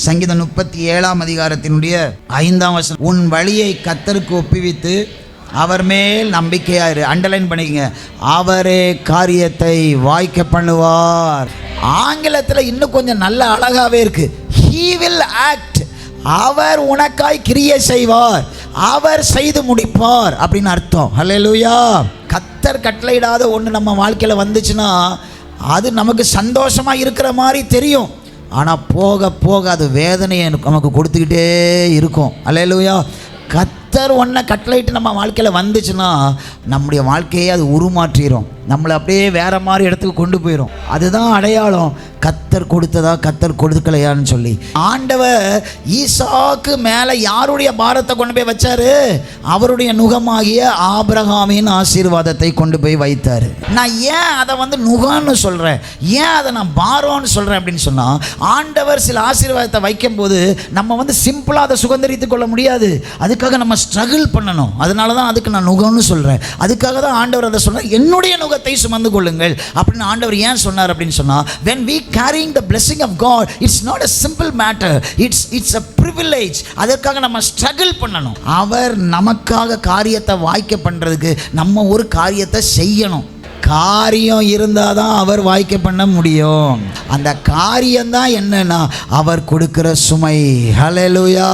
சங்கீதம் 37 உன் வழியை கர்த்தருக்கு ஒப்புவித்து அவர் மேல் நம்பிக்கையாயிரு. அண்டர்லைன் பண்ணிக்கங்க, அவரே காரியத்தை வாய்க்க பண்ணுவார். ஆங்கிலத்தில் இன்னும் கொஞ்சம் நல்ல அழகாவே இருக்கு. He will act. அவர் உனக்காய் கிரியை செய்வார், அவர் செய்து முடிப்பார் அப்படின்னு அர்த்தம். ஹல்லேலூயா. கர்த்தர் கட்டளையிடாத ஒன்று நம்ம வாழ்க்கையில் வந்துச்சுன்னா அது நமக்கு சந்தோஷமாக இருக்கிற மாதிரி தெரியும், ஆனால் போக போக அது வேதனையை நமக்கு கொடுத்துக்கிட்டே இருக்கும். ஹல்லேலூயா. கர்த்தர் ஒன்றை கட்டளையிட்டு நம்ம வாழ்க்கையில் வந்துச்சுன்னா நம்முடைய வாழ்க்கையை அது உருமாற்றிடும், நம்மளை அப்படியே வேறு மாதிரி இடத்துக்கு கொண்டு போயிடும். அதுதான் அடையாளம் கர்த்தர் கொடுத்ததா கர்த்தர் கொடுக்கலையான்னு சொல்லி. ஆண்டவர் ஈசாக்கு மேலே யாருடைய பாரத்தை கொண்டு போய் வச்சாரு? அவருடைய நுகமாகிய ஆபிரகாமின் ஆசீர்வாதத்தை கொண்டு போய் வைத்தார். நான் ஏன் அதை நுகம்னு சொல்கிறேன், ஏன் அதை நான் பாரம்னு சொல்கிறேன் அப்படின்னு சொன்னால், ஆண்டவர் சில ஆசீர்வாதத்தை வைக்கும்போது நம்ம சிம்பிளாக அதை சுதந்திரித்து கொள்ள முடியாது, அதுக்காக நம்ம ஸ்ட்ரகிள் பண்ணணும். அதனால தான் அதுக்கு நான் நுகம்னு சொல்கிறேன். அதுக்காக தான் ஆண்டவர் அதை சொன்னார், என்னுடைய நுகத்தை சுமந்து கொள்ளுங்கள் அப்படின்னு. ஆண்டவர் ஏன் சொன்னார் அப்படின்னு சொன்னால், when we carrying the blessing of God, it's not a simple matter, it's a privilege. அதற்காக நம்ம ஸ்ட்ரகிள் பண்ணணும். அவர் நமக்காக காரியத்தை வாய்க்க பண்ணுறதுக்கு நம்ம ஒரு காரியத்தை செய்யணும். காரியம் இருந்தால் தான் அவர் வாய்க்க பண்ண முடியும். அந்த காரியம்தான் என்னன்னா அவர் கொடுக்கிற சுமை. ஹல்லேலூயா.